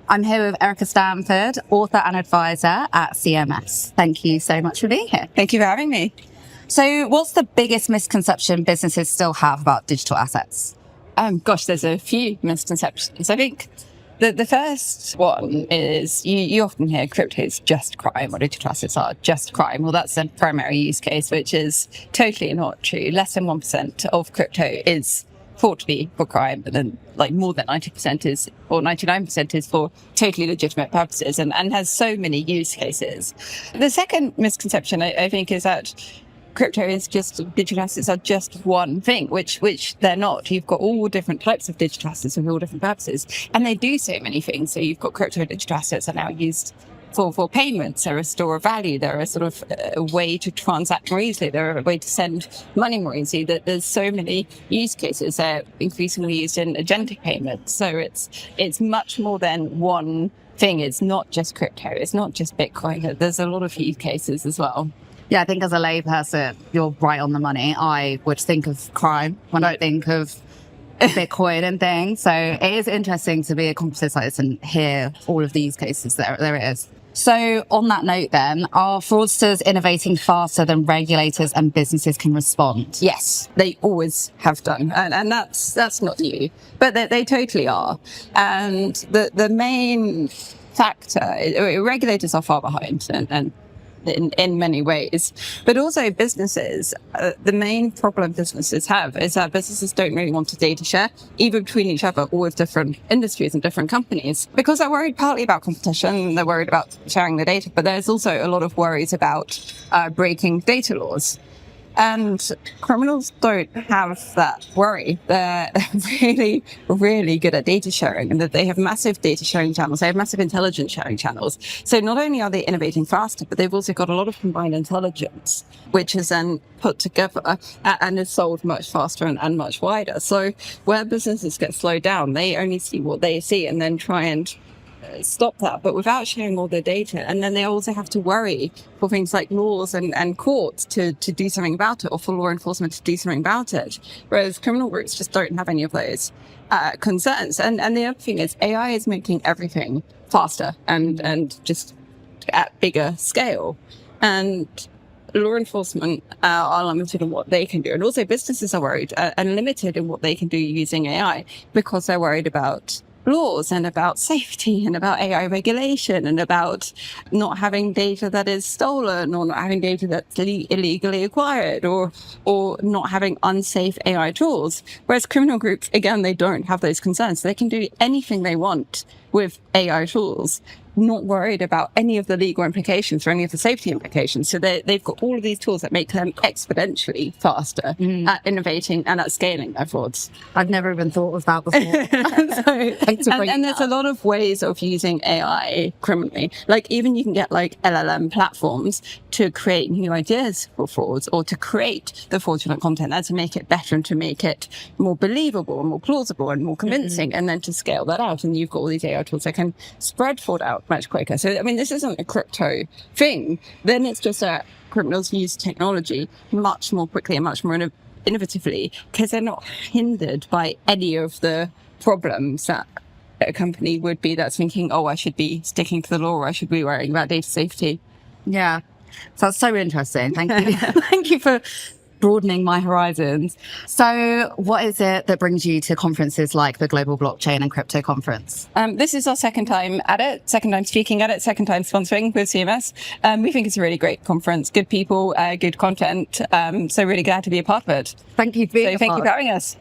I'm here with Erica Stanford, author and advisor at CMS. Thank you so much for being here. Thank you for having me. So what's the biggest misconception businesses still have about digital assets? There's a few misconceptions. I think the first one is you often hear crypto is just crime or digital assets are just crime. Well, that's the primary use case, which is totally not true. Less than 1% of crypto is thought to be for crime, but then more than 90% is, or 99% is for totally legitimate purposes and has so many use cases. The second misconception, I think, is that crypto is digital assets are just one thing, which they're not. You've got all different types of digital assets with all different purposes, and they do so many things. So you've got crypto digital assets are now used for payments. They're a store of value. They're a sort of a way to transact more easily. They're a way to send money more easily. There's so many use cases. They're increasingly used in agentic payments. So it's much more than one thing. It's not just crypto. It's not just Bitcoin. There's a lot of use cases as well. Yeah, I think as a layperson, you're right on the money. I would think of crime when I think of Bitcoin and things. So it is interesting to be a conference like this and hear all of these cases. There it is. So on that note then, are fraudsters innovating faster than regulators and businesses can respond? Yes, they always have done. And that's not new, but they totally are. And the main factor, regulators are far behind and in many ways, but also businesses. The main problem businesses have is that businesses don't really want to data share, either between each other or with different industries and different companies, because they're worried partly about competition, they're worried about sharing the data, but there's also a lot of worries about breaking data laws. And criminals don't have that worry. They're really, really good at data sharing, and that they have massive data sharing channels. They have massive intelligence sharing channels. So not only are they innovating faster, but they've also got a lot of combined intelligence, which is then put together and is sold much faster and much wider. So where businesses get slowed down, they only see what they see and then try and stop that, but without sharing all their data. And then they also have to worry for things like laws and courts to do something about it, or for law enforcement to do something about it. Whereas criminal groups just don't have any of those concerns. And the other thing is AI is making everything faster and just at bigger scale. And law enforcement are limited in what they can do. And also businesses are worried and limited in what they can do using AI, because they're worried about laws and about safety and about AI regulation and about not having data that is stolen, or not having data that's illegally acquired, or not having unsafe AI tools. Whereas criminal groups, again, they don't have those concerns. They can do anything they want with AI tools, not worried about any of the legal implications or any of the safety implications. So they've got all of these tools that make them exponentially faster at innovating and at scaling their frauds. I've never even thought of that before. And there's a lot of ways of using AI criminally. Even you can get LLM platforms to create new ideas for frauds, or to create the fraudulent content and to make it better and to make it more believable and more plausible and more convincing, and then to scale that out. And you've got all these AI tools that can spread fraud out much quicker. So, this isn't a crypto thing. Then it's just that criminals use technology much more quickly and much more innovatively, because they're not hindered by any of the problems that a company would be that's thinking, oh, I should be sticking to the law, or I should be worrying about data safety. Yeah. So that's so interesting. Thank you. Thank you for broadening my horizons. So what is it that brings you to conferences like the Global Blockchain and Crypto Conference? This is our second time at it, second time speaking at it, second time sponsoring with CMS. We think it's a really great conference, good people, good content. So really glad to be a part of it. Thank you for having us.